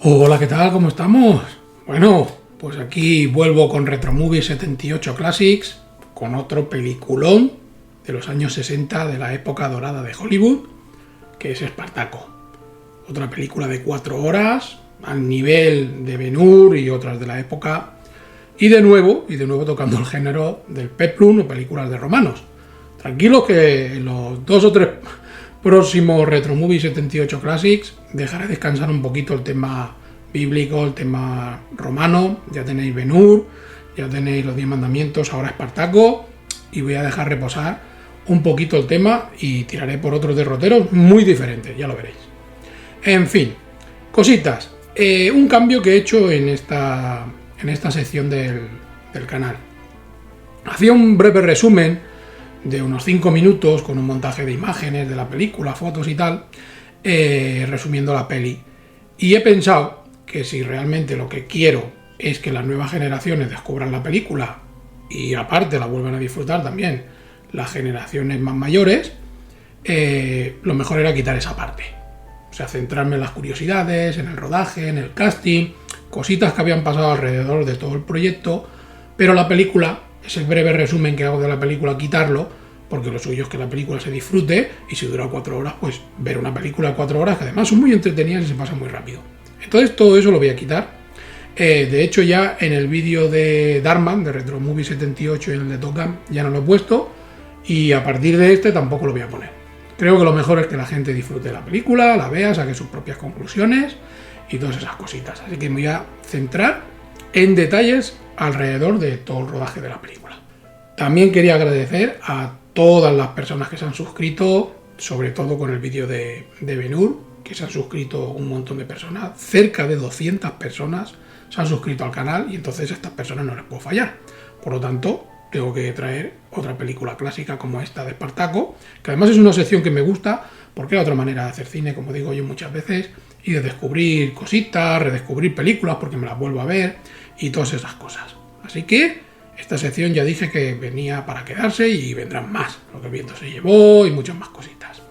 Hola, ¿qué tal? ¿Cómo estamos? Bueno, pues aquí vuelvo con Retromovie 78 Classics, con otro peliculón de los años 60 de la época dorada de Hollywood, que es Espartaco. Otra película de 4 horas, al nivel de Ben-Hur y otras de la época, y de nuevo tocando el género del peplum o películas de romanos. Tranquilos que en los 2 o 3 próximos Retromovie 78 Classics dejaré descansar un poquito el tema bíblico, el tema romano. Ya tenéis Ben-Hur, ya tenéis los 10 mandamientos, ahora Espartaco, y voy a dejar reposar un poquito el tema y tiraré por otros derroteros muy diferentes, ya lo veréis. En fin, cositas. Un cambio que he hecho en esta sección del canal. Hacía un breve resumen de unos 5 minutos con un montaje de imágenes de la película, fotos y tal, resumiendo la peli. Y he pensado que si realmente lo que quiero es que las nuevas generaciones descubran la película y aparte la vuelvan a disfrutar también las generaciones más mayores, lo mejor era quitar esa parte. O sea, centrarme en las curiosidades, en el rodaje, en el casting, cositas que habían pasado alrededor de todo el proyecto, pero la película, ese breve resumen que hago de la película, quitarlo, porque lo suyo es que la película se disfrute y si dura 4 horas, pues ver una película de 4 horas que además son muy entretenidas y se pasa muy rápido. Entonces todo eso lo voy a quitar. De hecho ya en el vídeo de Darman, de Retromovie 78 y en el de Top Gun, ya no lo he puesto y a partir de este tampoco lo voy a poner. Creo que lo mejor es que la gente disfrute la película, la vea, saque sus propias conclusiones y todas esas cositas. Así que me voy a centrar en detalles alrededor de todo el rodaje de la película. También quería agradecer a todas las personas que se han suscrito, sobre todo con el vídeo de Ben-Hur, que se han suscrito un montón de personas, cerca de 200 personas se han suscrito al canal y entonces a estas personas no les puedo fallar. Por lo tanto, tengo que traer otra película clásica como esta de Espartaco, que además es una sección que me gusta porque es otra manera de hacer cine, como digo yo muchas veces, y de descubrir cositas, redescubrir películas porque me las vuelvo a ver y todas esas cosas. Así que esta sección ya dije que venía para quedarse y vendrán más, lo que el viento se llevó y muchas más cositas.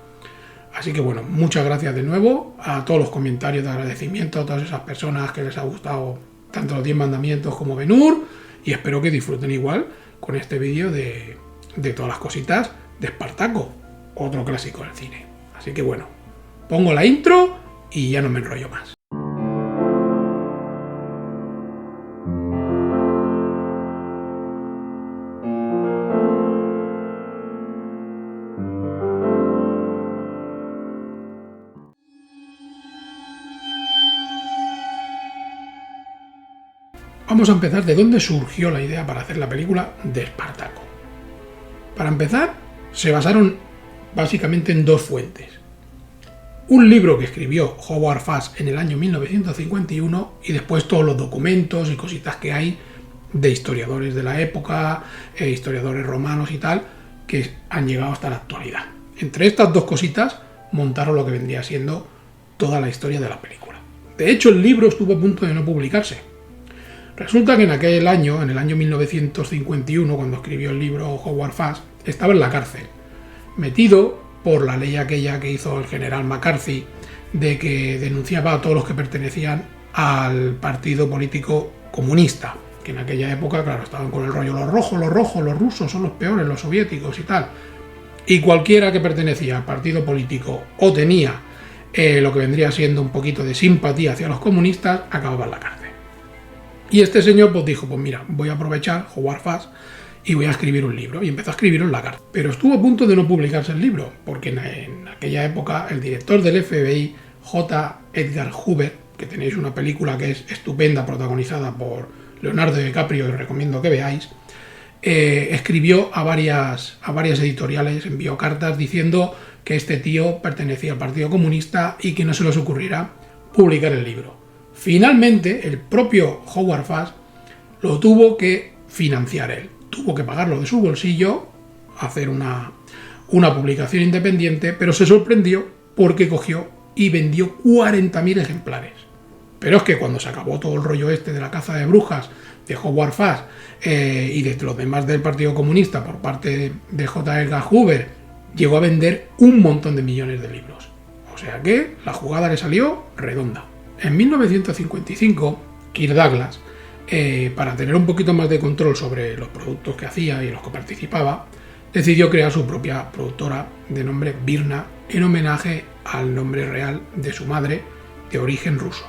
Así que bueno, muchas gracias de nuevo a todos los comentarios de agradecimiento, a todas esas personas que les ha gustado tanto los 10 mandamientos como Ben-Hur y espero que disfruten igual con este vídeo de todas las cositas de Espartaco, otro clásico del cine. Así que bueno, pongo la intro y ya no me enrollo más. Vamos a empezar de dónde surgió la idea para hacer la película de Espartaco. Para empezar, se basaron básicamente en 2 fuentes. Un libro que escribió Howard Fast en el año 1951 y después todos los documentos y cositas que hay de historiadores de la época, historiadores romanos y tal, que han llegado hasta la actualidad. Entre estas 2 cositas montaron lo que vendría siendo toda la historia de la película. De hecho, el libro estuvo a punto de no publicarse. Resulta que en aquel año, en el año 1951, cuando escribió el libro Howard Fast, estaba en la cárcel, metido por la ley aquella que hizo el general McCarthy, de que denunciaba a todos los que pertenecían al partido político comunista, que en aquella época, claro, estaban con el rollo los rojos, los rusos son los peores, los soviéticos y tal. Y cualquiera que pertenecía al partido político o tenía lo que vendría siendo un poquito de simpatía hacia los comunistas, acababa en la cárcel. Y este señor pues dijo, pues mira, voy a aprovechar Howard Fast y voy a escribir un libro. Y empezó a escribirlo en la cárcel. Pero estuvo a punto de no publicarse el libro, porque en aquella época el director del FBI, J. Edgar Hoover, que tenéis una película que es estupenda, protagonizada por Leonardo DiCaprio, y os recomiendo que veáis, escribió a varias editoriales, envió cartas diciendo que este tío pertenecía al Partido Comunista y que no se les ocurriera publicar el libro. Finalmente, el propio Howard Fast lo tuvo que financiar él. Tuvo que pagarlo de su bolsillo, hacer una publicación independiente, pero se sorprendió porque cogió y vendió 40.000 ejemplares. Pero es que cuando se acabó todo el rollo este de la caza de brujas de Howard Fast y de los demás del Partido Comunista por parte de J. Edgar Hoover, llegó a vender un montón de millones de libros. O sea que la jugada le salió redonda. En 1955, Kirk Douglas, para tener un poquito más de control sobre los productos que hacía y los que participaba, decidió crear su propia productora de nombre Byrna, en homenaje al nombre real de su madre, de origen ruso.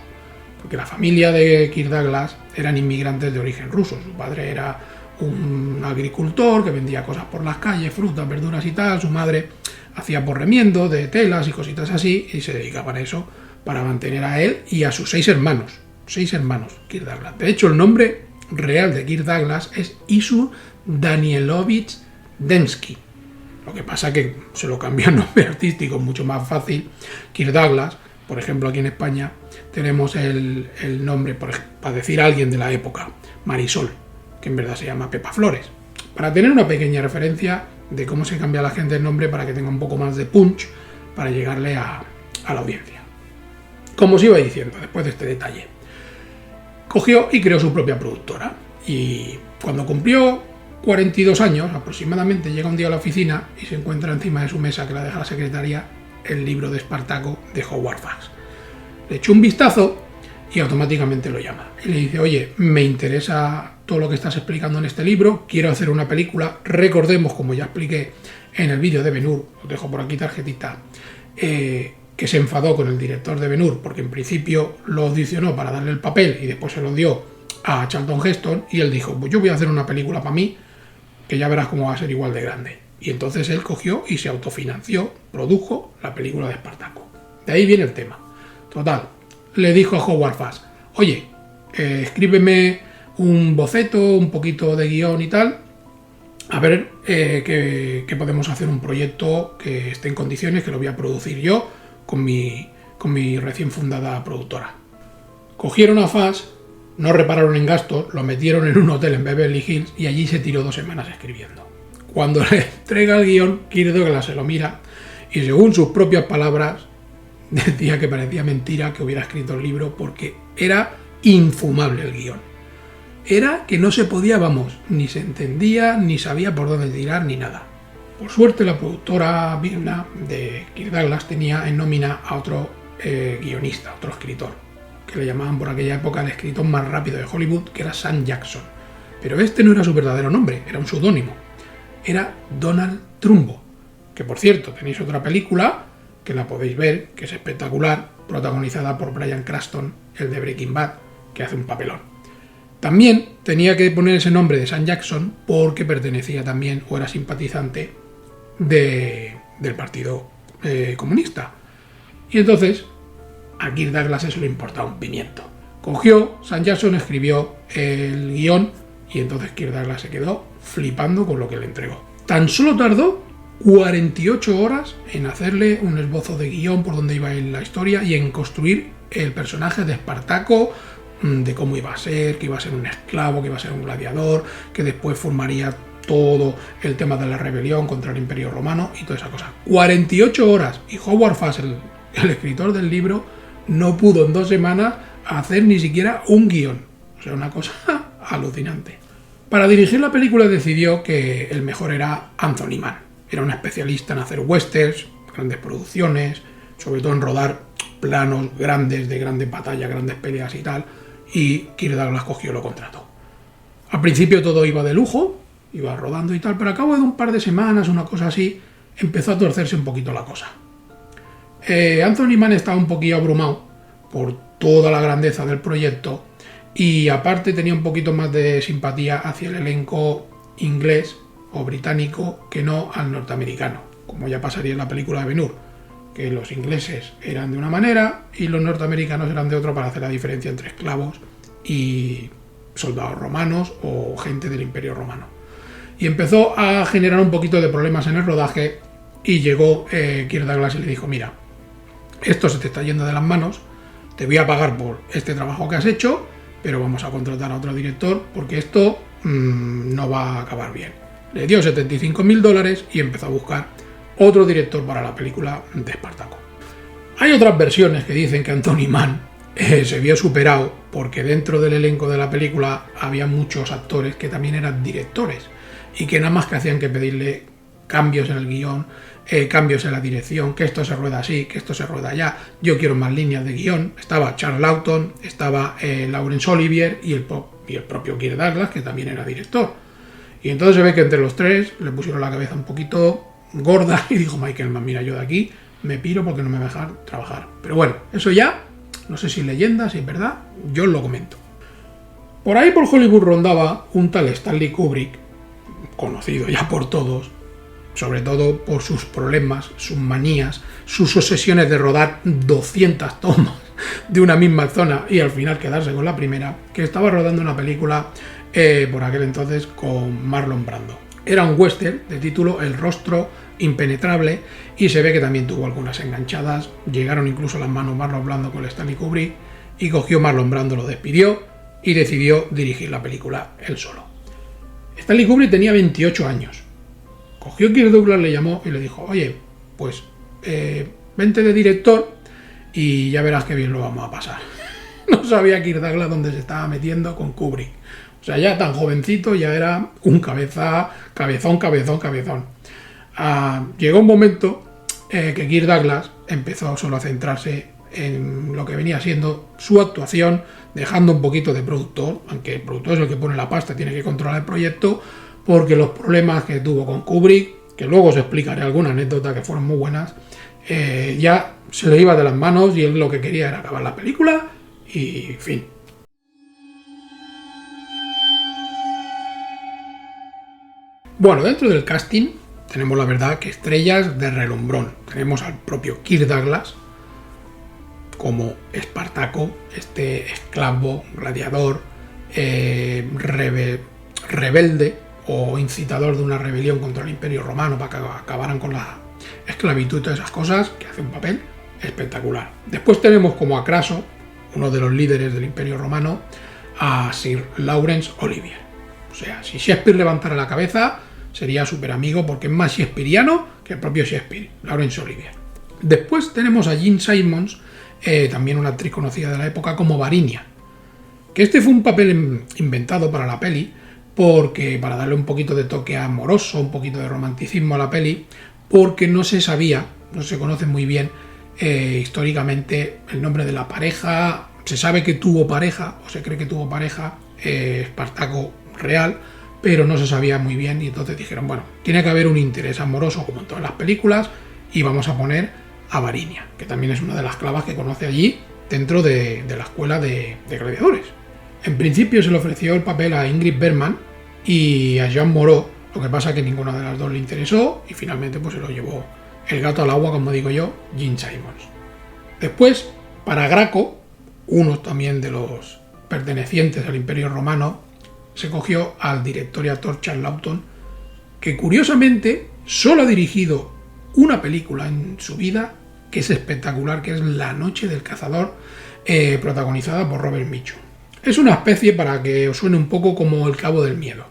Porque la familia de Kirk Douglas eran inmigrantes de origen ruso. Su padre era un agricultor que vendía cosas por las calles, frutas, verduras y tal. Su madre hacía porremiendo de telas y cositas así y se dedicaban a eso para mantener a él y a sus 6 hermanos. 6 hermanos, Kirk Douglas. De hecho, el nombre real de Kirk Douglas es Isur Danielovich Densky. Lo que pasa que se lo cambió el nombre artístico, mucho más fácil. Kirk Douglas, por ejemplo, aquí en España tenemos el nombre, para decir a alguien de la época, Marisol, que en verdad se llama Pepa Flores. Para tener una pequeña referencia de cómo se cambia la gente el nombre para que tenga un poco más de punch para llegarle a la audiencia. Como os iba diciendo, después de este detalle, cogió y creó su propia productora. Y cuando cumplió 42 años aproximadamente, llega un día a la oficina y se encuentra encima de su mesa, que la deja la secretaria, el libro de Espartaco de Howard Hawks. Le echó un vistazo y automáticamente lo llama. Y le dice, oye, me interesa todo lo que estás explicando en este libro, quiero hacer una película. Recordemos, como ya expliqué en el vídeo de Ben-Hur, os dejo por aquí tarjetita, que se enfadó con el director de Ben-Hur porque en principio lo audicionó para darle el papel y después se lo dio a Charlton Heston y él dijo, pues yo voy a hacer una película para mí que ya verás cómo va a ser igual de grande. Y entonces él cogió y se autofinanció, produjo la película de Espartaco. De ahí viene el tema. Total, le dijo a Howard Hawks, oye, escríbeme un boceto, un poquito de guión y tal, a ver que podemos hacer un proyecto que esté en condiciones, que lo voy a producir yo con mi recién fundada productora. Cogieron a Hawks, no repararon en gastos, lo metieron en un hotel en Beverly Hills y allí se tiró 2 semanas escribiendo. Cuando le entrega el guión, Kirk Douglas se lo mira y según sus propias palabras decía que parecía mentira que hubiera escrito el libro porque era infumable el guión. Era que no se podía, ni se entendía, ni sabía por dónde tirar, ni nada. Por suerte la productora Byrna de Kirk Douglas tenía en nómina a otro guionista, otro escritor, que le llamaban por aquella época el escritor más rápido de Hollywood, que era Sam Jackson. Pero este no era su verdadero nombre, era un seudónimo. Era Donald Trumbo, que por cierto tenéis otra película que la podéis ver, que es espectacular, protagonizada por Bryan Cranston, el de Breaking Bad, que hace un papelón. También tenía que poner ese nombre de Sam Jackson porque pertenecía también o era simpatizante del Partido Comunista. Y entonces a Kirk Douglas eso le importaba un pimiento. Cogió, Sam Jackson escribió el guión y entonces Kirk Douglas se quedó flipando con lo que le entregó. Tan solo tardó 48 horas en hacerle un esbozo de guión por donde iba a ir la historia y en construir el personaje de Espartaco, de cómo iba a ser, que iba a ser un esclavo, que iba a ser un gladiador, que después formaría todo el tema de la rebelión contra el Imperio Romano y toda esa cosa. 48 horas y Howard Hawks, el escritor del libro, no pudo en 2 semanas hacer ni siquiera un guión. O sea, una cosa alucinante. Para dirigir la película decidió que el mejor era Anthony Mann. Era un especialista en hacer westerns, grandes producciones, sobre todo en rodar planos grandes, de grandes batallas, grandes peleas y tal, y Kirk Douglas cogió, lo contrató. Al principio todo iba de lujo, iba rodando y tal, pero a cabo de un par de semanas, una cosa así, empezó a torcerse un poquito la cosa. Anthony Mann estaba un poquillo abrumado por toda la grandeza del proyecto y aparte tenía un poquito más de simpatía hacia el elenco inglés o británico que no al norteamericano, como ya pasaría en la película de Ben-Hur, que los ingleses eran de una manera y los norteamericanos eran de otra para hacer la diferencia entre esclavos y soldados romanos o gente del Imperio Romano. Y empezó a generar un poquito de problemas en el rodaje y llegó Kirk Douglas y le dijo, mira, esto se te está yendo de las manos, te voy a pagar por este trabajo que has hecho, pero vamos a contratar a otro director porque esto no va a acabar bien. Le dio $75.000 y empezó a buscar otro director para la película de Espartaco. Hay otras versiones que dicen que Anthony Mann se vio superado porque dentro del elenco de la película había muchos actores que también eran directores y que nada más que hacían que pedirle cambios en el guión, cambios en la dirección, que esto se rueda así, que esto se rueda allá, yo quiero más líneas de guión. Estaba Charles Laughton, estaba Laurence Olivier y el propio Kirk Douglas, que también era director. Y entonces se ve que entre los tres le pusieron la cabeza un poquito gorda y dijo Michael Mann, mira, yo de aquí me piro porque no me va a dejar trabajar. Pero bueno, eso ya, no sé si es leyenda, si es verdad, yo os lo comento. Por ahí por Hollywood rondaba un tal Stanley Kubrick, conocido ya por todos, sobre todo por sus problemas, sus manías, sus obsesiones de rodar 200 tomas de una misma zona y al final quedarse con la primera, que estaba rodando una película por aquel entonces con Marlon Brando. Era un western de título El rostro impenetrable y se ve que también tuvo algunas enganchadas, llegaron incluso las manos Marlon Brando con el Stanley Kubrick y cogió Marlon Brando, lo despidió y decidió dirigir la película él solo. Stanley Kubrick tenía 28 años. Cogió Kirk Douglas, le llamó y le dijo, oye, pues vente de director y ya verás qué bien lo vamos a pasar. No sabía Kirk Douglas dónde se estaba metiendo con Kubrick. O sea, ya tan jovencito ya era un cabezón. Llegó un momento que Kirk Douglas empezó solo a centrarse en lo que venía siendo su actuación, dejando un poquito de productor, aunque el productor es el que pone la pasta, tiene que controlar el proyecto, porque los problemas que tuvo con Kubrick, que luego os explicaré alguna anécdota que fueron muy buenas, ya se le iba de las manos y él lo que quería era acabar la película y fin. Bueno, dentro del casting tenemos la verdad que estrellas de relumbrón. Tenemos al propio Kirk Douglas como Espartaco, este esclavo, gladiador, rebelde o incitador de una rebelión contra el Imperio Romano para que acabaran con la esclavitud y todas esas cosas, que hace un papel espectacular. Después tenemos como a Craso, uno de los líderes del Imperio Romano, a Sir Laurence Olivier. O sea, si Shakespeare levantara la cabeza, sería súper amigo porque es más shakespeariano que el propio Shakespeare, Laurence Olivier. Después tenemos a Jean Simmons, también una actriz conocida de la época como Varinia, que este fue un papel inventado para la peli, porque para darle un poquito de toque amoroso, un poquito de romanticismo a la peli, porque no se sabía, no se conoce muy bien históricamente el nombre de la pareja. Se sabe que tuvo pareja, o se cree que tuvo pareja, Espartaco real, pero no se sabía muy bien y entonces dijeron, bueno, tiene que haber un interés amoroso como en todas las películas y vamos a poner a Varinia, que también es una de las clavas que conoce allí dentro de la escuela de gladiadores. En principio se le ofreció el papel a Ingrid Bergman y a Jean Moreau, lo que pasa que ninguna de las dos le interesó y finalmente pues se lo llevó el gato al agua, como digo yo, Jean Simmons. Después, para Graco, uno también de los pertenecientes al Imperio Romano, se cogió al director y actor Charles Laughton, que curiosamente solo ha dirigido una película en su vida, que es espectacular, que es La noche del cazador, protagonizada por Robert Mitchum. Es una especie, para que os suene un poco, como El Cabo del Miedo.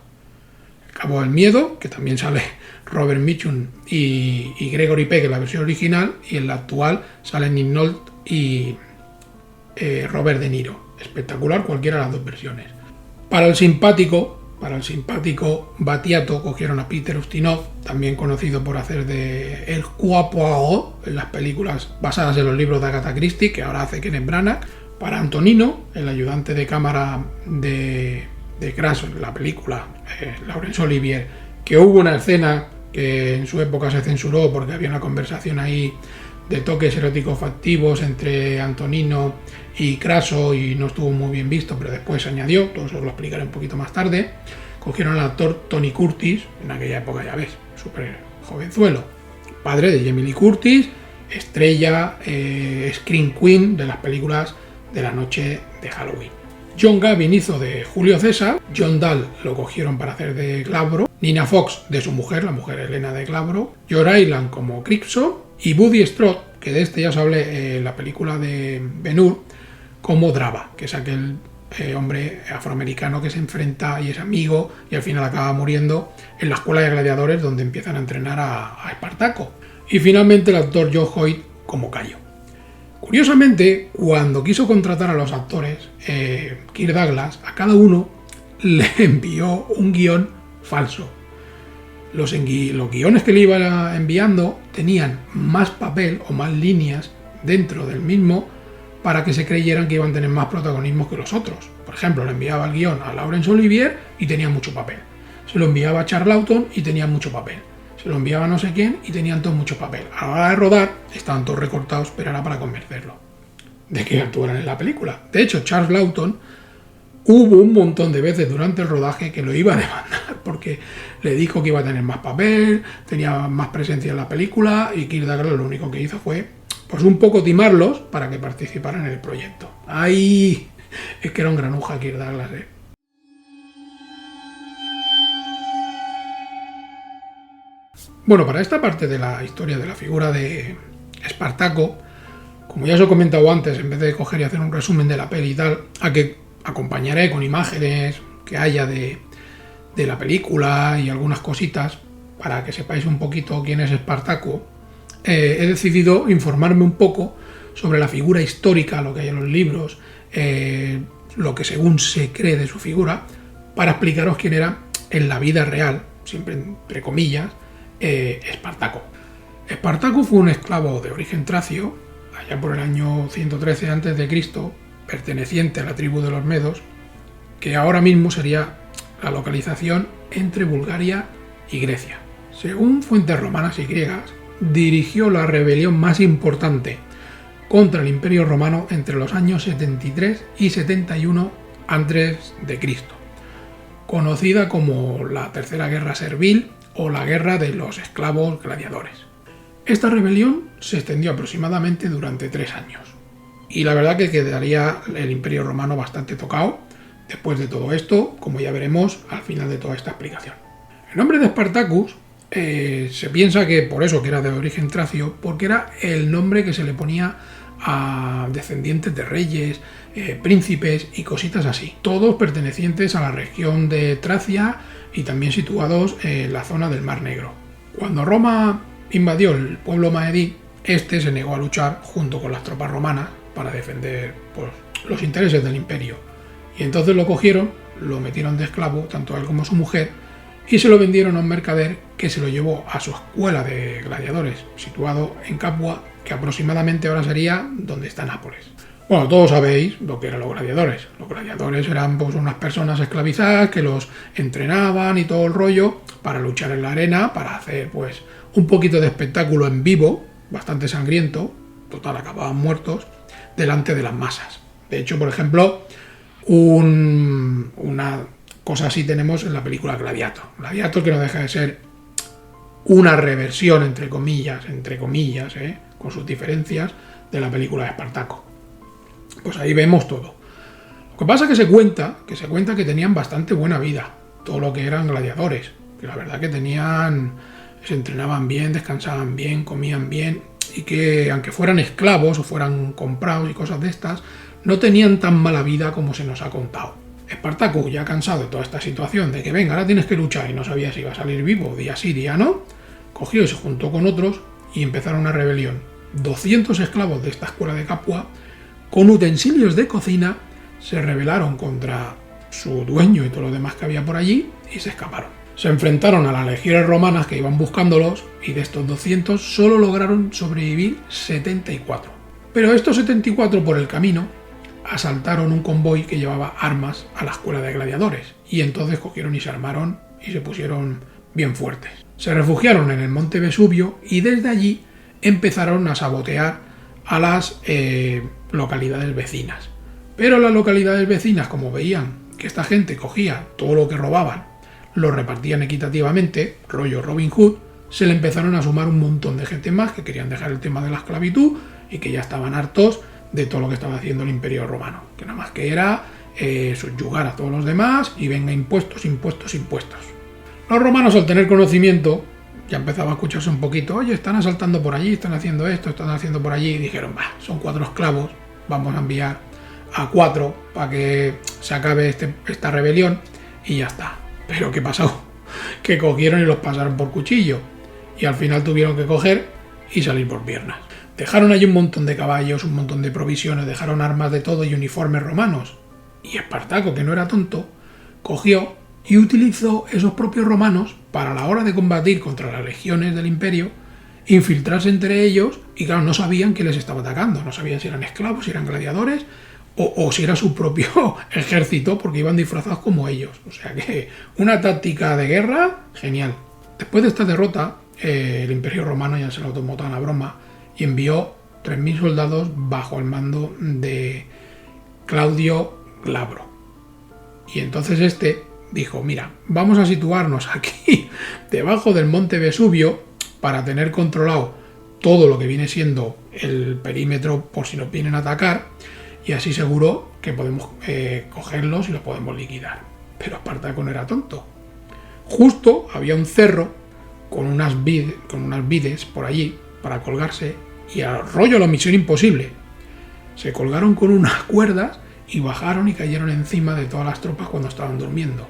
El Cabo del Miedo, que también sale Robert Mitchum y Gregory Peck en la versión original, y en la actual salen Nick Nolte y Robert De Niro. Espectacular cualquiera de las dos versiones. Para el simpático Battiato cogieron a Peter Ustinov, también conocido por hacer de El Poirot en las películas basadas en los libros de Agatha Christie, que ahora hace Kenneth Branagh. Para Antonino, el ayudante de cámara de Craso en la película, Laurence Olivier, que hubo una escena que en su época se censuró porque había una conversación ahí de toques eróticos factivos entre Antonino y Craso y no estuvo muy bien visto, pero después se añadió, todo eso os lo explicaré un poquito más tarde. Cogieron al actor Tony Curtis, en aquella época ya ves, súper jovenzuelo, padre de Jamie Lee Curtis, estrella, Scream Queen de las películas de la noche de Halloween. John Gavin hizo de Julio César, John Dahl lo cogieron para hacer de Glabro, Nina Fox de su mujer, la mujer Helena de Glabro, Yor Island como Cripso y Buddy Strode, que de este ya os hablé en la película de Ben-Hur, como Drava, que es aquel hombre afroamericano que se enfrenta y es amigo y al final acaba muriendo en la escuela de gladiadores donde empiezan a entrenar a Espartaco. Y finalmente el actor Joe Hoyt como Cayo. Curiosamente, cuando quiso contratar a los actores, Kirk Douglas a cada uno le envió un guión falso. los guiones que le iba enviando tenían más papel o más líneas dentro del mismo para que se creyeran que iban a tener más protagonismo que los otros. Por ejemplo, le enviaba el guión a Laurence Olivier y tenía mucho papel. Se lo enviaba a Charles Laughton y tenía mucho papel. Se lo enviaba a no sé quién y tenían todos mucho papel. A la hora de rodar, estaban todos recortados, pero era para convencerlo de que actuaran en la película. De hecho, Charles Laughton hubo un montón de veces durante el rodaje que lo iba a demandar porque le dijo que iba a tener más papel, tenía más presencia en la película, y Kirk Douglas lo único que hizo fue pues un poco timarlos para que participaran en el proyecto. ¡Ay! Es que era un granuja Kirk Douglas, ¿eh? Bueno, para esta parte de la historia de la figura de Espartaco, como ya os he comentado antes, en vez de coger y hacer un resumen de la peli y tal, a que acompañaré con imágenes que haya de la película y algunas cositas para que sepáis un poquito quién es Espartaco, he decidido informarme un poco sobre la figura histórica, lo que hay en los libros, lo que según se cree de su figura, para explicaros quién era en la vida real, siempre entre comillas, Espartaco. Espartaco fue un esclavo de origen tracio, allá por el año 113 a.C., perteneciente a la tribu de los Medos, que ahora mismo sería la localización entre Bulgaria y Grecia. Según fuentes romanas y griegas, dirigió la rebelión más importante contra el Imperio Romano entre los años 73 y 71 a.C., conocida como la Tercera Guerra Servil o la Guerra de los Esclavos Gladiadores. Esta rebelión se extendió aproximadamente durante 3 años, y la verdad que quedaría el Imperio Romano bastante tocado después de todo esto, como ya veremos al final de toda esta explicación. El nombre de Spartacus se piensa que por eso que era de origen tracio, porque era el nombre que se le ponía a descendientes de reyes, príncipes y cositas así, todos pertenecientes a la región de Tracia y también situados en la zona del Mar Negro. Cuando Roma invadió el pueblo maedí, este se negó a luchar junto con las tropas romanas para defender pues, los intereses del imperio, y entonces lo cogieron, lo metieron de esclavo, tanto a él como a su mujer, y se lo vendieron a un mercader que se lo llevó a su escuela de gladiadores, situado en Capua, que aproximadamente ahora sería donde está Nápoles. Bueno, todos sabéis lo que eran los gladiadores. Los gladiadores eran pues unas personas esclavizadas que los entrenaban y todo el rollo para luchar en la arena, para hacer pues un poquito de espectáculo en vivo, bastante sangriento, total acababan muertos, delante de las masas. De hecho, por ejemplo, una cosa así tenemos en la película Gladiator. Gladiator, que no deja de ser una reversión, entre comillas, con sus diferencias, de la película de Espartaco. Pues ahí vemos todo. Lo que pasa es que se cuenta que tenían bastante buena vida, todo lo que eran gladiadores, que la verdad que se entrenaban bien, descansaban bien, comían bien, y que aunque fueran esclavos o fueran comprados y cosas de estas, no tenían tan mala vida como se nos ha contado. Espartaco, ya cansado de toda esta situación de que venga, ahora tienes que luchar y no sabía si iba a salir vivo día sí, día no, cogió y se juntó con otros y empezaron una rebelión. 200 esclavos de esta escuela de Capua, con utensilios de cocina, se rebelaron contra su dueño y todo lo demás que había por allí y se escaparon. Se enfrentaron a las legiones romanas que iban buscándolos, y de estos 200 solo lograron sobrevivir 74. Pero estos 74 por el camino asaltaron un convoy que llevaba armas a la escuela de gladiadores, y entonces cogieron y se armaron y se pusieron bien fuertes. Se refugiaron en el monte Vesubio y desde allí empezaron a sabotear a las localidades vecinas. Pero las localidades vecinas, como veían que esta gente cogía todo lo que robaban, lo repartían equitativamente, rollo Robin Hood, se le empezaron a sumar un montón de gente más que querían dejar el tema de la esclavitud y que ya estaban hartos de todo lo que estaba haciendo el Imperio Romano, que nada más que era subyugar a todos los demás y venga impuestos. Los romanos, al tener conocimiento, ya empezaba a escucharse un poquito, oye, están asaltando por allí, están haciendo esto, están haciendo por allí, y dijeron, son 4 esclavos, vamos a enviar a 4 para que se acabe esta rebelión y ya está. Pero ¿qué pasó? Que cogieron y los pasaron por cuchillo, y al final tuvieron que coger y salir por piernas. Dejaron allí un montón de caballos, un montón de provisiones, dejaron armas de todo y uniformes romanos. Y Espartaco, que no era tonto, cogió y utilizó esos propios romanos para, a la hora de combatir contra las legiones del imperio, infiltrarse entre ellos, y claro, no sabían quién les estaba atacando, no sabían si eran esclavos, si eran gladiadores o si era su propio ejército, porque iban disfrazados como ellos. O sea que una táctica de guerra genial. Después de esta derrota, el imperio romano ya se lo tomó tan a broma y envió 3.000 soldados bajo el mando de Claudio Glabro. Y entonces este dijo, mira, vamos a situarnos aquí debajo del monte Vesubio para tener controlado todo lo que viene siendo el perímetro por si nos vienen a atacar, y así seguro que podemos cogerlos y los podemos liquidar. Pero Espartaco no era tonto. Justo había un cerro con unas vides por allí para colgarse, y al rollo la misión imposible. Se colgaron con unas cuerdas y bajaron y cayeron encima de todas las tropas cuando estaban durmiendo.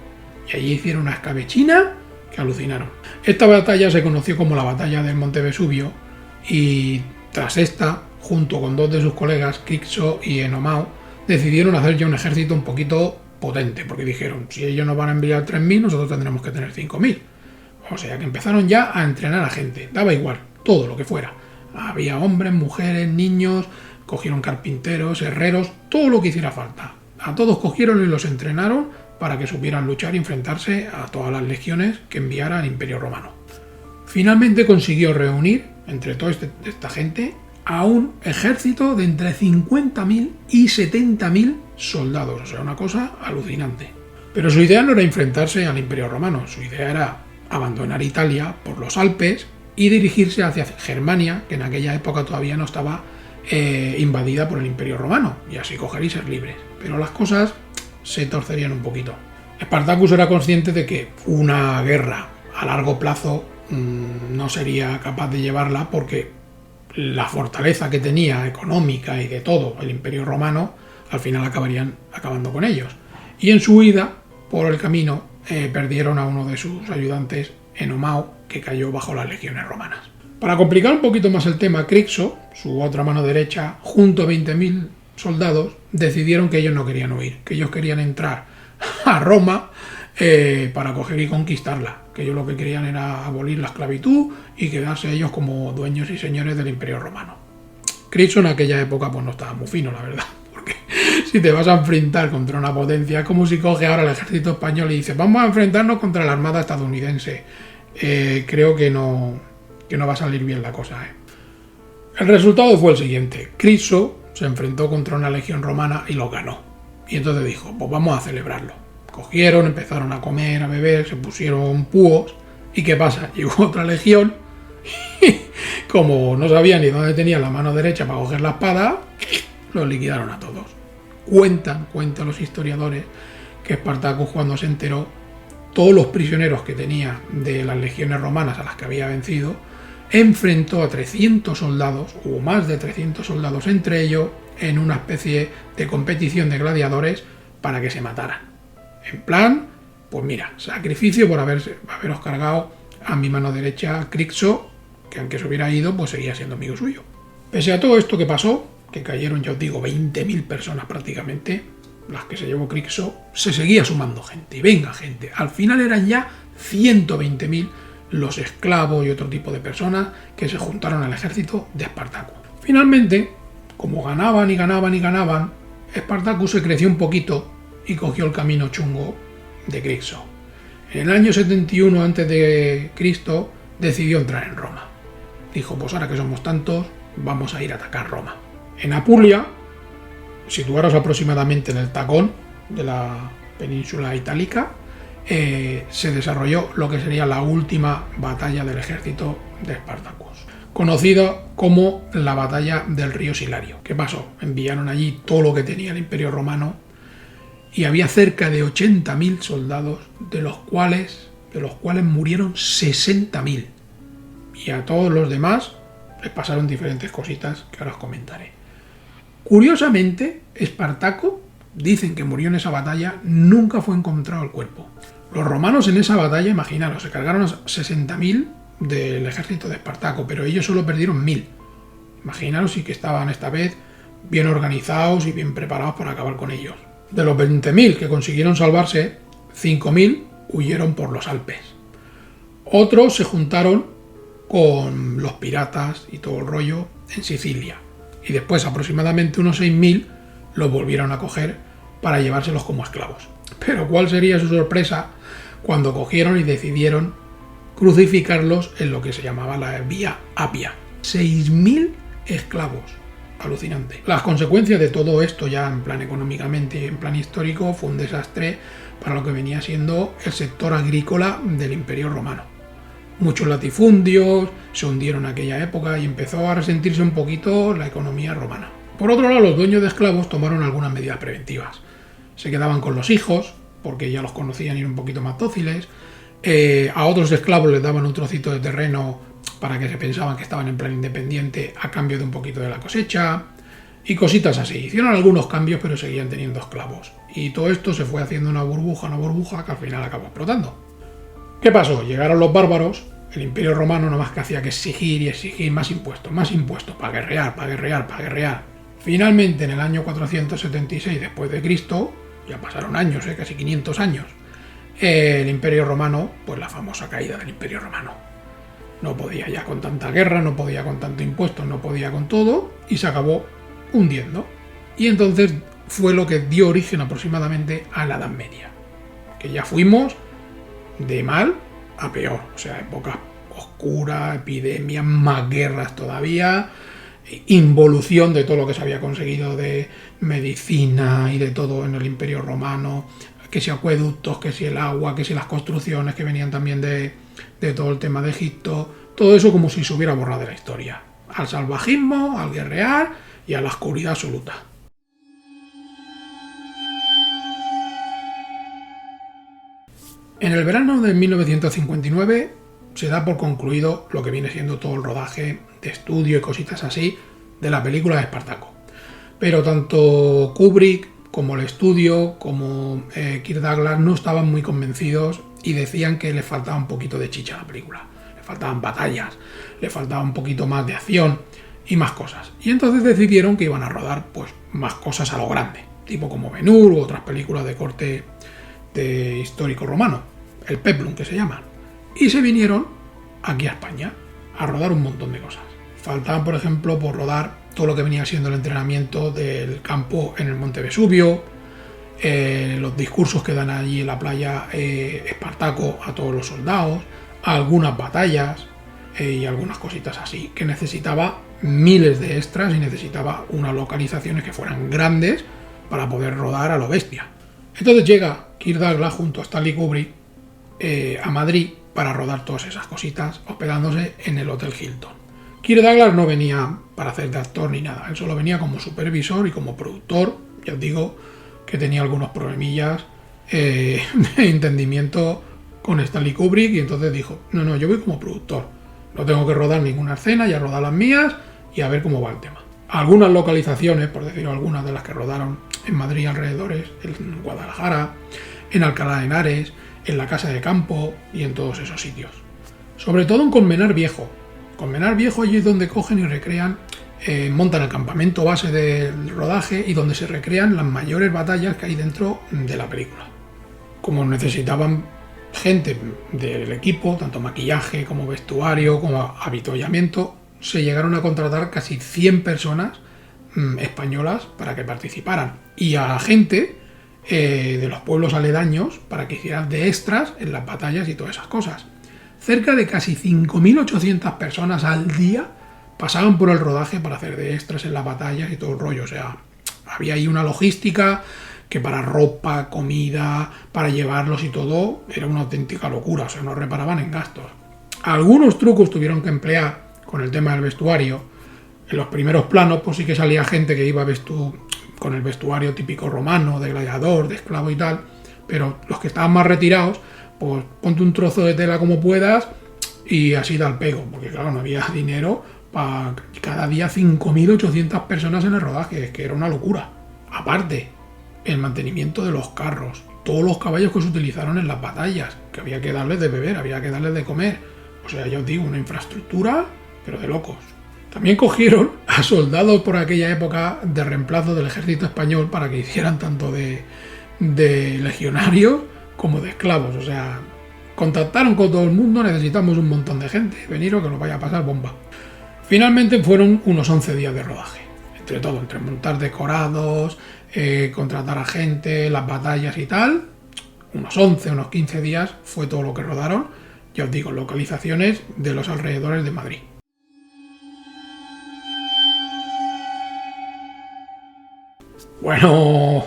Y allí hicieron una escabechina que alucinaron. Esta batalla se conoció como la batalla del Monte Vesubio, y tras esta, junto con dos de sus colegas, Crixo y Enomao, decidieron hacer ya un ejército un poquito potente, porque dijeron, si ellos nos van a enviar 3.000, nosotros tendremos que tener 5.000. O sea que empezaron ya a entrenar a gente, daba igual, todo lo que fuera. Había hombres, mujeres, niños, cogieron carpinteros, herreros, todo lo que hiciera falta. A todos cogieron y los entrenaron para que supieran luchar y enfrentarse a todas las legiones que enviara el Imperio Romano. Finalmente consiguió reunir entre toda esta gente a un ejército de entre 50.000 y 70.000 soldados, o sea, una cosa alucinante. Pero su idea no era enfrentarse al Imperio Romano, su idea era abandonar Italia por los Alpes y dirigirse hacia Germania, que en aquella época todavía no estaba invadida por el Imperio Romano, y así coger y ser libres. Pero las cosas se torcerían un poquito. Spartacus era consciente de que una guerra a largo plazo no sería capaz de llevarla, porque la fortaleza que tenía económica y de todo el Imperio Romano al final acabarían acabando con ellos. Y en su huida por el camino perdieron a uno de sus ayudantes, Enomao, que cayó bajo las legiones romanas. Para complicar un poquito más el tema, Crixo, su otra mano derecha, junto a 20.000 soldados, decidieron que ellos no querían huir, que ellos querían entrar a Roma para coger y conquistarla, que ellos lo que querían era abolir la esclavitud y quedarse ellos como dueños y señores del Imperio Romano. Crixo en aquella época pues no estaba muy fino, la verdad, porque si te vas a enfrentar contra una potencia, es como si coge ahora el ejército español y dice, vamos a enfrentarnos contra la armada estadounidense. Creo que no va a salir bien la cosa. El resultado fue el siguiente. Crixo se enfrentó contra una legión romana y lo ganó. Y entonces dijo, pues vamos a celebrarlo. Cogieron, empezaron a comer, a beber, se pusieron púos. ¿Y qué pasa? Llegó otra legión y como no sabían ni dónde tenía la mano derecha para coger la espada, los liquidaron a todos. Cuentan los historiadores que Espartacus, cuando se enteró, todos los prisioneros que tenía de las legiones romanas a las que había vencido, enfrentó a 300 soldados, o más de 300 soldados entre ellos, en una especie de competición de gladiadores para que se mataran. En plan, pues mira, sacrificio por haberos cargado a mi mano derecha, Crixo, que aunque se hubiera ido, pues seguía siendo amigo suyo. Pese a todo esto que pasó, que cayeron, ya os digo, 20.000 personas prácticamente, las que se llevó Crixo, se seguía sumando gente, y venga gente. Al final eran ya 120.000 los esclavos y otro tipo de personas que se juntaron al ejército de Espartaco. Finalmente, como ganaban, Espartacus se creció un poquito y cogió el camino chungo de Crixo. En el año 71 a.C. decidió entrar en Roma. Dijo, pues ahora que somos tantos, vamos a ir a atacar Roma. En Apulia, situaros aproximadamente en el tacón de la península itálica, se desarrolló lo que sería la última batalla del ejército de Espartacus, conocida como la batalla del río Silario. ¿Qué pasó? Enviaron allí todo lo que tenía el Imperio Romano y había cerca de 80.000 soldados, de los cuales murieron 60.000. Y a todos los demás les pasaron diferentes cositas que ahora os comentaré. Curiosamente, Espartaco, dicen que murió en esa batalla, nunca fue encontrado el cuerpo. Los romanos en esa batalla, imaginaros, se cargaron a 60.000 del ejército de Espartaco, pero ellos solo perdieron 1.000. Imaginaros sí que estaban esta vez bien organizados y bien preparados para acabar con ellos. De los 20.000 que consiguieron salvarse, 5.000 huyeron por los Alpes. Otros se juntaron con los piratas y todo el rollo en Sicilia. Y después aproximadamente unos 6.000 los volvieron a coger para llevárselos como esclavos. Pero ¿cuál sería su sorpresa cuando cogieron y decidieron crucificarlos en lo que se llamaba la Vía Apia? 6.000 esclavos. Alucinante. Las consecuencias de todo esto, ya en plan económicamente y en plan histórico, fue un desastre para lo que venía siendo el sector agrícola del Imperio Romano. Muchos latifundios se hundieron en aquella época y empezó a resentirse un poquito la economía romana. Por otro lado, los dueños de esclavos tomaron algunas medidas preventivas. Se quedaban con los hijos, porque ya los conocían y eran un poquito más dóciles. A otros esclavos les daban un trocito de terreno para que se pensaban que estaban en plan independiente a cambio de un poquito de la cosecha y cositas así. Hicieron algunos cambios, pero seguían teniendo esclavos. Y todo esto se fue haciendo una burbuja que al final acabó explotando. ¿Qué pasó? Llegaron los bárbaros, el Imperio Romano no más que hacía que exigir y exigir más impuestos, para guerrear. Finalmente, en el año 476 después de Cristo, ya pasaron años, casi 500 años, el Imperio Romano, pues la famosa caída del Imperio Romano. No podía ya con tanta guerra, no podía con tanto impuesto, no podía con todo, y se acabó hundiendo. Y entonces fue lo que dio origen aproximadamente a la Edad Media, que ya fuimos de mal a peor, o sea, época oscura, epidemias, más guerras todavía, involución de todo lo que se había conseguido de medicina y de todo en el Imperio Romano, que si acueductos, que si el agua, que si las construcciones que venían también de todo el tema de Egipto, todo eso como si se hubiera borrado de la historia, al salvajismo, al guerrear y a la oscuridad absoluta. En el verano de 1959 se da por concluido lo que viene siendo todo el rodaje de estudio y cositas así de la película de Espartaco. Pero tanto Kubrick como el estudio, como Kirk Douglas no estaban muy convencidos y decían que le faltaba un poquito de chicha a la película. Le faltaban batallas, le faltaba un poquito más de acción y más cosas. Y entonces decidieron que iban a rodar pues más cosas a lo grande, tipo como Ben-Hur u otras películas de corte de histórico romano, el Peplum que se llama. Y se vinieron aquí a España a rodar un montón de cosas. Faltaban, por ejemplo, por rodar todo lo que venía siendo el entrenamiento del campo en el Monte Vesubio, los discursos que dan allí en la playa Espartaco a todos los soldados, algunas batallas y algunas cositas así, que necesitaba miles de extras y necesitaba unas localizaciones que fueran grandes para poder rodar a lo bestia. Entonces llega Kirk Douglas junto a Stanley Kubrick a Madrid para rodar todas esas cositas, hospedándose en el Hotel Hilton. Kirk Douglas no venía para hacer de actor ni nada, él solo venía como supervisor y como productor. Ya os digo que tenía algunos problemillas de entendimiento con Stanley Kubrick y entonces dijo, no, yo voy como productor, no tengo que rodar ninguna escena, ya rodar las mías y a ver cómo va el tema. Algunas localizaciones, por decirlo algunas de las que rodaron en Madrid y alrededores, en Guadalajara, en Alcalá de Henares, en la Casa de Campo y en todos esos sitios. Sobre todo en Colmenar Viejo. Colmenar Viejo allí es donde cogen y recrean, montan el campamento base del rodaje y donde se recrean las mayores batallas que hay dentro de la película. Como necesitaban gente del equipo, tanto maquillaje como vestuario, como avituallamiento, se llegaron a contratar casi 100 personas españolas para que participaran y a gente de los pueblos aledaños para que hicieran de extras en las batallas y todas esas cosas. Cerca de casi 5.800 personas al día pasaban por el rodaje para hacer de extras en las batallas y todo el rollo. O sea, había ahí una logística que para ropa, comida, para llevarlos y todo, era una auténtica locura. O sea, no reparaban en gastos. Algunos trucos tuvieron que emplear con el tema del vestuario. En los primeros planos, pues sí que salía gente que iba con el vestuario típico romano, de gladiador, de esclavo y tal, pero los que estaban más retirados, pues ponte un trozo de tela como puedas y así da el pego, porque claro, no había dinero para cada día 5.800 personas en el rodaje, es que era una locura. Aparte, el mantenimiento de los carros, todos los caballos que se utilizaron en las batallas, que había que darles de beber, había que darles de comer, o sea, ya os digo, una infraestructura, pero de locos. También cogieron a soldados por aquella época de reemplazo del ejército español para que hicieran tanto de legionarios como de esclavos. O sea, contactaron con todo el mundo, necesitamos un montón de gente, veniros que nos vaya a pasar bomba. Finalmente fueron unos 11 días de rodaje, entre todo, entre montar decorados, contratar a gente, las batallas y tal. Unos 11, unos 15 días fue todo lo que rodaron, ya os digo, localizaciones de los alrededores de Madrid. Bueno,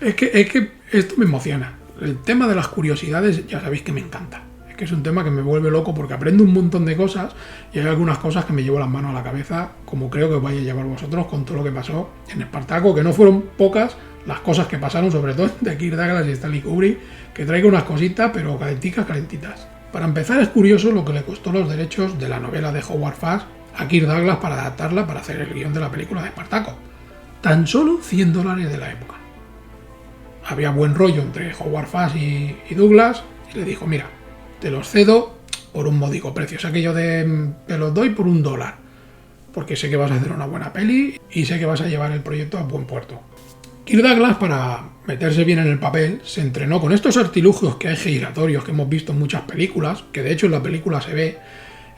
es que esto me emociona. El tema de las curiosidades ya sabéis que me encanta. Es que es un tema que me vuelve loco porque aprendo un montón de cosas y hay algunas cosas que me llevo las manos a la cabeza, como creo que os vais a llevar vosotros con todo lo que pasó en Espartaco, que no fueron pocas las cosas que pasaron, sobre todo de Kirk Douglas y Stanley Kubrick, que traigo unas cositas, pero calentitas. Para empezar, es curioso lo que le costó los derechos de la novela de Howard Fast a Kirk Douglas para adaptarla para hacer el guión de la película de Espartaco. Tan solo $100 de la época. Había buen rollo entre Howard Fast y Douglas y le dijo, mira, te los cedo por un módico precio, o sea que yo te los doy por $1, porque sé que vas a hacer una buena peli y sé que vas a llevar el proyecto a buen puerto. Kirk Douglas, para meterse bien en el papel, se entrenó con estos artilugios que hay giratorios que hemos visto en muchas películas, que de hecho en la película se ve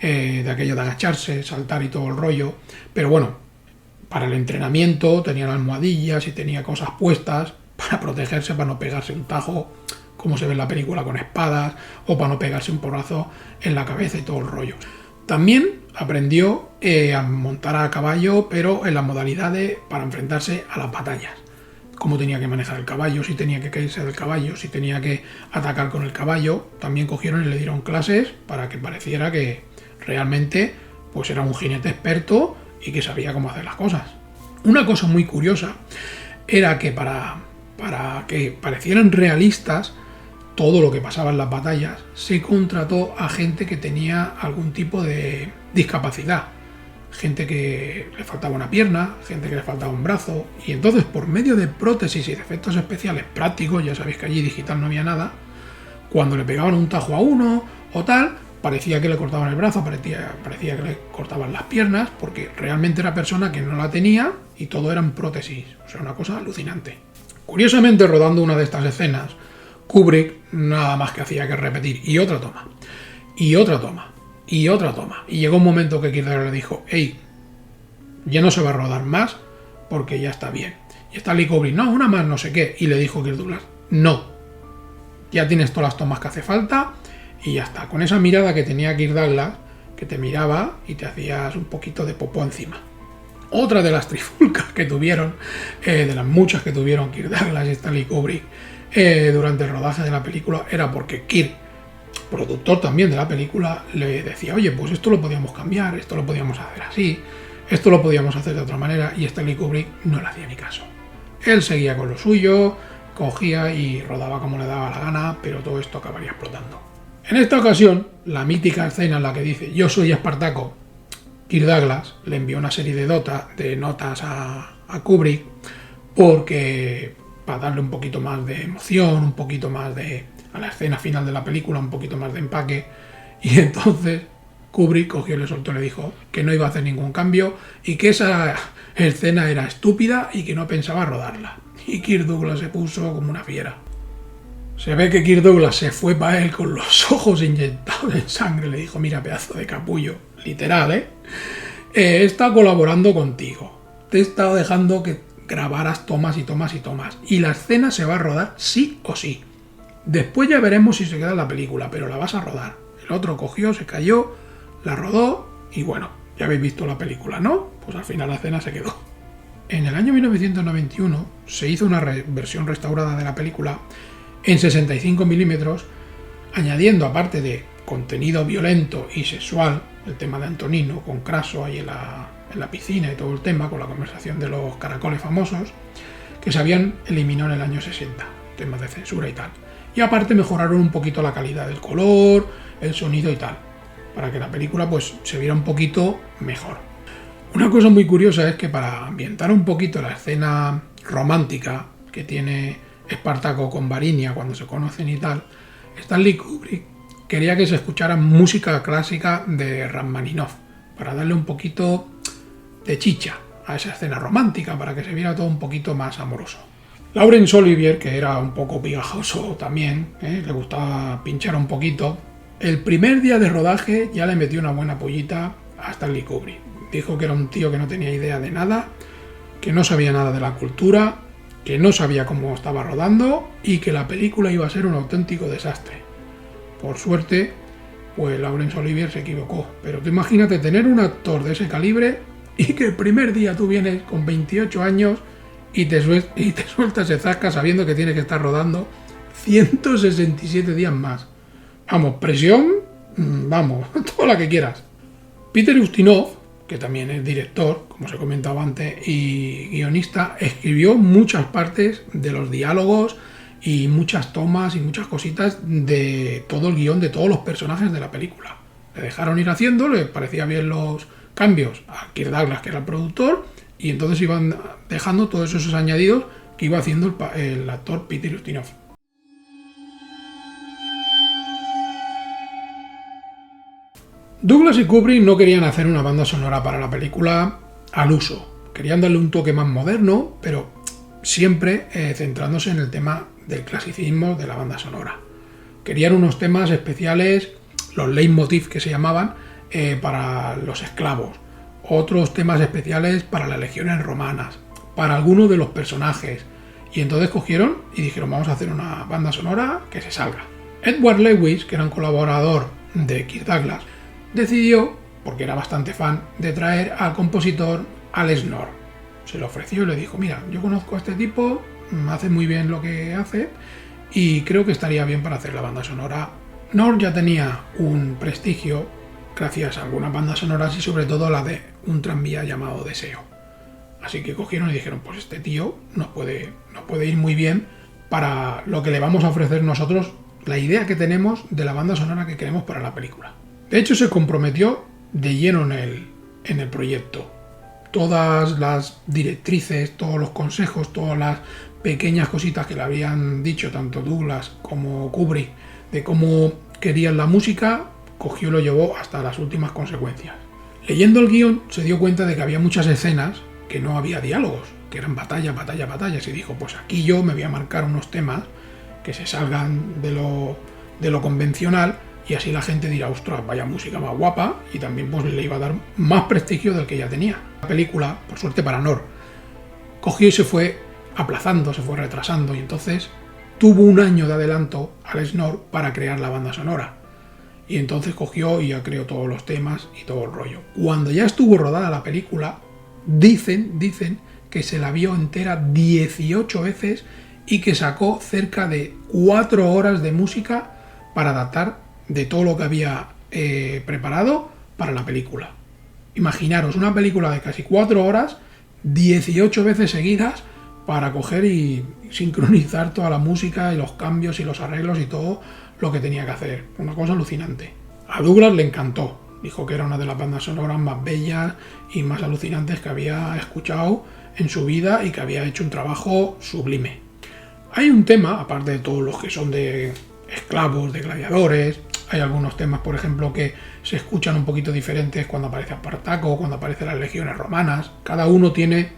de aquello de agacharse, saltar y todo el rollo, pero bueno, para el entrenamiento tenían almohadillas y tenía cosas puestas para protegerse, para no pegarse un tajo, como se ve en la película, con espadas, o para no pegarse un porrazo en la cabeza y todo el rollo. También aprendió a montar a caballo, pero en la modalidad para enfrentarse a las batallas. Cómo tenía que manejar el caballo, si tenía que caerse del caballo, si tenía que atacar con el caballo. También cogieron y le dieron clases para que pareciera que realmente pues era un jinete experto y que sabía cómo hacer las cosas. Una cosa muy curiosa era que para que parecieran realistas todo lo que pasaba en las batallas, se contrató a gente que tenía algún tipo de discapacidad. Gente que le faltaba una pierna, gente que le faltaba un brazo, y entonces por medio de prótesis y de efectos especiales prácticos, ya sabéis que allí digital no había nada, cuando le pegaban un tajo a uno o tal, parecía que le cortaban el brazo, parecía que le cortaban las piernas, porque realmente era persona que no la tenía y todo eran prótesis. O sea, una cosa alucinante. Curiosamente, rodando una de estas escenas, Kubrick nada más que hacía que repetir y otra toma, y otra toma, y otra toma. Y llegó un momento que Kirk Douglas le dijo, hey, ya no se va a rodar más porque ya está bien. Y Stanley Kubrick, no, una más, no sé qué. Y le dijo Kirk Douglas, no, ya tienes todas las tomas que hace falta y ya está. Con esa mirada que tenía Kirk Douglas, que te miraba y te hacías un poquito de popó encima. Otra de las trifulcas que tuvieron, de las muchas que tuvieron Kirk Douglas y Stanley Kubrick durante el rodaje de la película, era porque Kirk, productor también de la película, le decía, oye, pues esto lo podíamos cambiar, esto lo podíamos hacer así, esto lo podíamos hacer de otra manera, y Stanley Kubrick no le hacía ni caso. Él seguía con lo suyo, cogía y rodaba como le daba la gana, pero todo esto acabaría explotando. En esta ocasión, la mítica escena en la que dice, yo soy Espartaco, Kirk Douglas le envió una serie de notas a Kubrick porque para darle un poquito más de emoción, un poquito más a la escena final de la película, un poquito más de empaque, y entonces Kubrick cogió, le soltó, le dijo que no iba a hacer ningún cambio y que esa escena era estúpida y que no pensaba rodarla. Y Kirk Douglas se puso como una fiera. Se ve que Kirk Douglas se fue para él con los ojos inyectados en sangre, le dijo, mira, pedazo de capullo, literal, he estado colaborando contigo, te he estado dejando que grabaras tomas y tomas y tomas, y la escena se va a rodar sí o sí. Después ya veremos si se queda en la película, pero la vas a rodar. El otro cogió, se cayó, la rodó, y bueno, ya habéis visto la película, ¿no? Pues al final la escena se quedó. En el año 1991 se hizo una versión restaurada de la película en 65 milímetros, añadiendo, aparte de contenido violento y sexual, el tema de Antonino con Craso ahí en la piscina y todo el tema, con la conversación de los caracoles famosos, que se habían eliminado en el año 60, temas de censura y tal. Y aparte mejoraron un poquito la calidad del color, el sonido y tal, para que la película pues se viera un poquito mejor. Una cosa muy curiosa es que para ambientar un poquito la escena romántica que tiene Espartaco con Varinia cuando se conocen y tal, Stanley Kubrick quería que se escuchara música clásica de Rachmaninoff para darle un poquito de chicha a esa escena romántica, para que se viera todo un poquito más amoroso. Laurence Olivier, que era un poco pigajoso también, le gustaba pinchar un poquito, el primer día de rodaje ya le metió una buena pollita a Stanley Kubrick. Dijo que era un tío que no tenía idea de nada, que no sabía nada de la cultura, que no sabía cómo estaba rodando y que la película iba a ser un auténtico desastre. Por suerte, pues Laurence Olivier se equivocó. Pero tú imagínate tener un actor de ese calibre y que el primer día tú vienes con 28 años y te sueltas de zasca sabiendo que tienes que estar rodando 167 días más. Vamos, presión, vamos, toda la que quieras. Peter Ustinov, que también es director, como os he comentado antes, y guionista, escribió muchas partes de los diálogos y muchas tomas y muchas cositas de todo el guión de todos los personajes de la película. Le dejaron ir haciendo, le parecía bien los cambios a Kirk Douglas, que era el productor, y entonces iban dejando todos esos añadidos que iba haciendo el actor Peter Ustinov. Douglas y Kubrick no querían hacer una banda sonora para la película al uso. Querían darle un toque más moderno, pero siempre centrándose en el tema del clasicismo de la banda sonora. Querían unos temas especiales, los leitmotiv que se llamaban, para los esclavos. Otros temas especiales para las legiones romanas, para algunos de los personajes. Y entonces cogieron y dijeron, vamos a hacer una banda sonora que se salga. Edward Lewis, que era un colaborador de Kirk Douglas, decidió, porque era bastante fan, de traer al compositor Alex North. Se lo ofreció y le dijo, mira, yo conozco a este tipo, hace muy bien lo que hace y creo que estaría bien para hacer la banda sonora. North ya tenía un prestigio gracias a algunas bandas sonoras y sobre todo a la de un tranvía llamado Deseo. Así que cogieron y dijeron, pues este tío nos puede ir muy bien para lo que le vamos a ofrecer nosotros, la idea que tenemos de la banda sonora que queremos para la película. De hecho, se comprometió de lleno en el proyecto. Todas las directrices, todos los consejos, todas las pequeñas cositas que le habían dicho tanto Douglas como Kubrick de cómo querían la música, cogió y lo llevó hasta las últimas consecuencias. Leyendo el guión se dio cuenta de que había muchas escenas que no había diálogos, que eran batallas, y dijo, pues aquí yo me voy a marcar unos temas que se salgan de lo convencional y así la gente dirá, ostras, vaya música más guapa, y también pues le iba a dar más prestigio del que ya tenía. La película, por suerte para North, cogió y se fue aplazando, se fue retrasando, y entonces tuvo un año de adelanto Alex North para crear la banda sonora. Y entonces cogió y ya creó todos los temas y todo el rollo. Cuando ya estuvo rodada la película, dicen que se la vio entera 18 veces y que sacó cerca de 4 horas de música para adaptar de todo lo que había preparado para la película. Imaginaros una película de casi 4 horas, 18 veces seguidas, para coger y sincronizar toda la música y los cambios y los arreglos y todo lo que tenía que hacer. Una cosa alucinante. A Douglas le encantó. Dijo que era una de las bandas sonoras más bellas y más alucinantes que había escuchado en su vida y que había hecho un trabajo sublime. Hay un tema, aparte de todos los que son de esclavos, de gladiadores, hay algunos temas, por ejemplo, que se escuchan un poquito diferentes cuando aparece Espartaco, cuando aparecen las legiones romanas. Cada uno tiene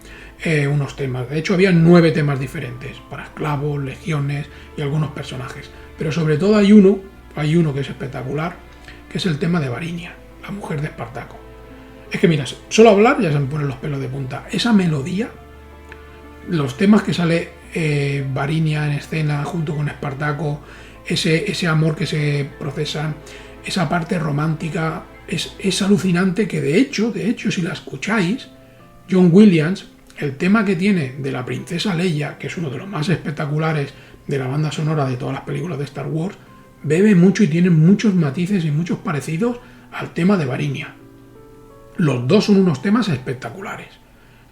unos temas. De hecho, había 9 temas diferentes para esclavos, legiones y algunos personajes. Pero sobre todo hay uno que es espectacular, que es el tema de Varinia, la mujer de Espartaco. Es que mira, solo hablar ya se me ponen los pelos de punta. Esa melodía, los temas que sale Varinia en escena junto con Espartaco, ese amor que se procesan, esa parte romántica, es alucinante, que de hecho, si la escucháis, John Williams, el tema que tiene de la princesa Leia, que es uno de los más espectaculares de la banda sonora de todas las películas de Star Wars, bebe mucho y tiene muchos matices y muchos parecidos al tema de Varinia. Los dos son unos temas espectaculares.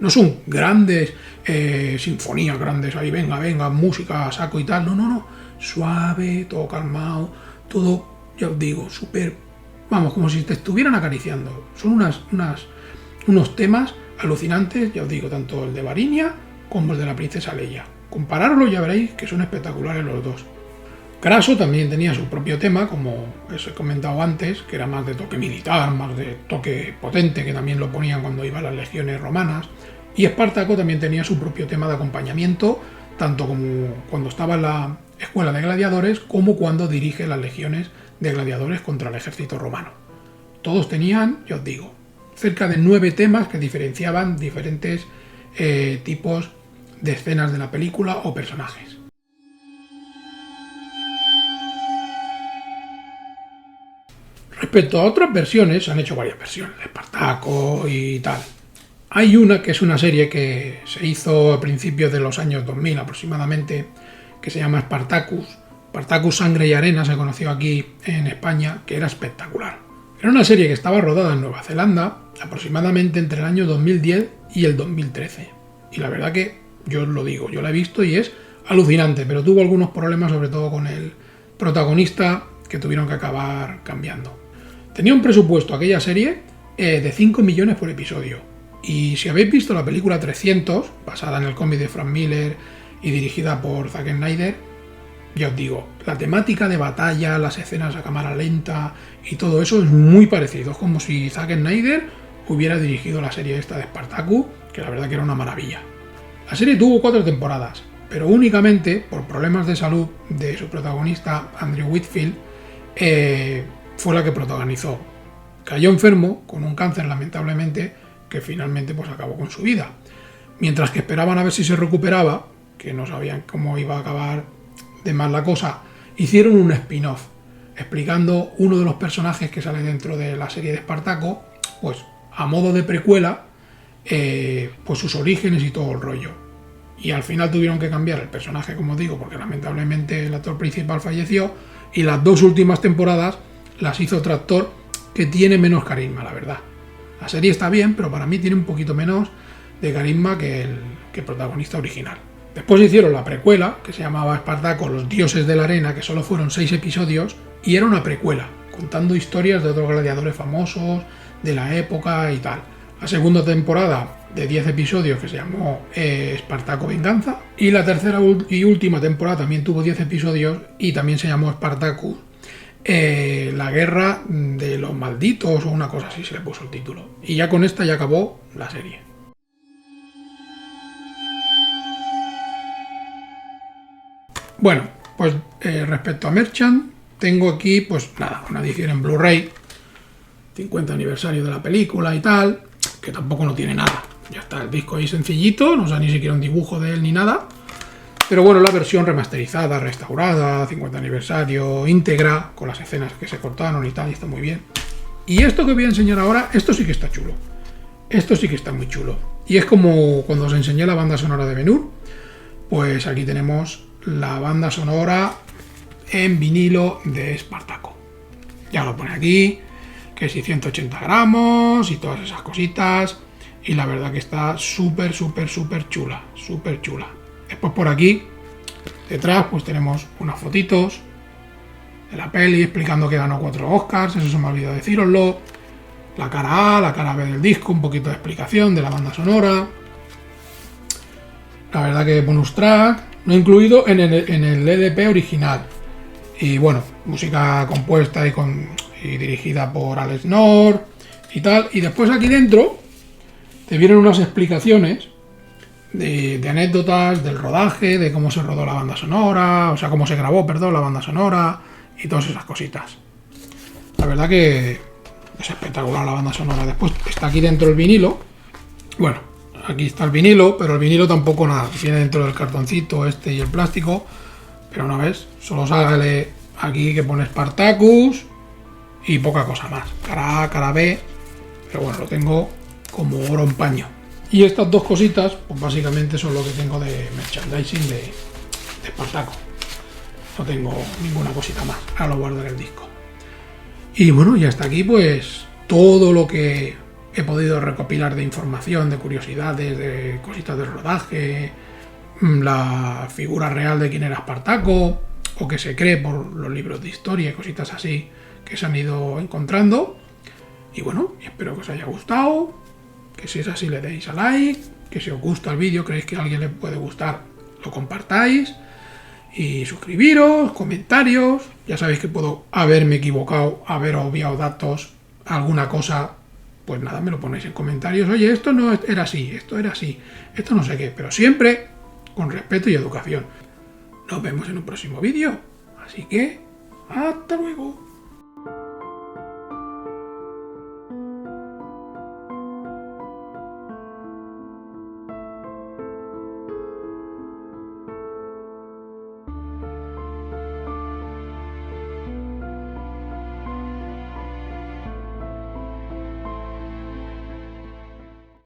No son grandes sinfonías grandes, ahí venga, música a saco y tal, no. Suave, todo calmado, todo, ya os digo, súper, vamos, como si te estuvieran acariciando. Son unos temas alucinantes, ya os digo, tanto el de Varinia como el de la princesa Leia. Compararlo ya veréis que son espectaculares los dos. Craso también tenía su propio tema, como os he comentado antes, que era más de toque militar, más de toque potente, que también lo ponían cuando iban las legiones romanas. Y Espartaco también tenía su propio tema de acompañamiento tanto como cuando estaba en la escuela de gladiadores como cuando dirige las legiones de gladiadores contra el ejército romano. Todos tenían, ya os digo, cerca de 9 temas que diferenciaban diferentes tipos de escenas de la película o personajes. Respecto a otras versiones, se han hecho varias versiones de Espartaco y tal. Hay una que es una serie que se hizo a principios de los años 2000 aproximadamente, que se llama Spartacus. Spartacus Sangre y Arena se conoció aquí en España, que era espectacular. Era una serie que estaba rodada en Nueva Zelanda aproximadamente entre el año 2010 y el 2013. Y la verdad que, yo os lo digo, yo la he visto y es alucinante, pero tuvo algunos problemas sobre todo con el protagonista que tuvieron que acabar cambiando. Tenía un presupuesto aquella serie de 5 millones por episodio. Y si habéis visto la película 300, basada en el cómic de Frank Miller y dirigida por Zack Snyder, ya os digo, la temática de batalla, las escenas a cámara lenta y todo eso es muy parecido. Es como si Zack Snyder hubiera dirigido la serie esta de Spartacus, que la verdad que era una maravilla. La serie tuvo 4 temporadas, pero únicamente por problemas de salud de su protagonista, Andrew Whitfield, fue la que protagonizó. Cayó enfermo con un cáncer, lamentablemente, que finalmente pues acabó con su vida. Mientras que esperaban a ver si se recuperaba, que no sabían cómo iba a acabar de mal la cosa, hicieron un spin-off explicando uno de los personajes que sale dentro de la serie de Espartaco, pues a modo de precuela, pues sus orígenes y todo el rollo. Y al final tuvieron que cambiar el personaje, como digo, porque lamentablemente el actor principal falleció, y las 2 últimas temporadas las hizo otro actor que tiene menos carisma, la verdad. La serie está bien, pero para mí tiene un poquito menos de carisma que el protagonista original. Después hicieron la precuela, que se llamaba Espartaco, los dioses de la arena, que solo fueron 6 episodios, y era una precuela, contando historias de otros gladiadores famosos, de la época y tal. La segunda temporada, de 10 episodios, que se llamó Espartaco Venganza, y la tercera y última temporada también tuvo 10 episodios, y también se llamó Spartacus, la guerra de los malditos o una cosa así se le puso el título. Y ya con esta ya acabó la serie. Bueno, pues respecto a Merchant, tengo aquí pues nada, una edición en Blu-ray, 50 aniversario de la película y tal, que tampoco no tiene nada. Ya está el disco ahí sencillito, no sé ni siquiera un dibujo de él ni nada. Pero bueno, la versión remasterizada, restaurada, 50 aniversario, íntegra, con las escenas que se cortaron y tal, y está muy bien. Y esto que voy a enseñar ahora, esto sí que está chulo. Esto sí que está muy chulo. Y es como cuando os enseñé la banda sonora de Ben-Hur, pues aquí tenemos la banda sonora en vinilo de Espartaco. Ya lo pone aquí, que si 180 gramos y todas esas cositas. Y la verdad que está súper, súper, súper chula, súper chula. Después por aquí, detrás, pues tenemos unas fotitos de la peli explicando que ganó 4 Oscars, eso se me ha olvidado deciroslo. La cara A, la cara B del disco, un poquito de explicación de la banda sonora. La verdad que bonus track, no incluido en el EDP original. Y bueno, música compuesta y dirigida por Alex North y tal. Y después aquí dentro te vienen unas explicaciones de anécdotas del rodaje, de cómo se rodó la banda sonora, o sea, cómo se grabó, perdón, la banda sonora y todas esas cositas. La verdad que es espectacular la banda sonora. Después está aquí dentro el vinilo. Bueno, aquí está el vinilo, pero el vinilo tampoco nada. Viene dentro del cartoncito este y el plástico, pero no ves, solo sale aquí que pone Spartacus y poca cosa más. Cara A, cara B, pero bueno, lo tengo como oro en paño. Y estas dos cositas, pues básicamente son lo que tengo de merchandising de Espartaco. No tengo ninguna cosita más. Ahora lo guardaré el disco. Y bueno, y hasta aquí pues todo lo que he podido recopilar de información, de curiosidades, de cositas del rodaje, la figura real de quién era Espartaco, o que se cree por los libros de historia y cositas así que se han ido encontrando. Y bueno, espero que os haya gustado. Que si es así le deis a like, que si os gusta el vídeo, creéis que a alguien le puede gustar, lo compartáis y suscribiros, comentarios. Ya sabéis que puedo haberme equivocado, haber obviado datos, alguna cosa, pues nada, me lo ponéis en comentarios. Oye, esto no era así, esto era así, esto no sé qué, pero siempre con respeto y educación. Nos vemos en un próximo vídeo. Así que, hasta luego.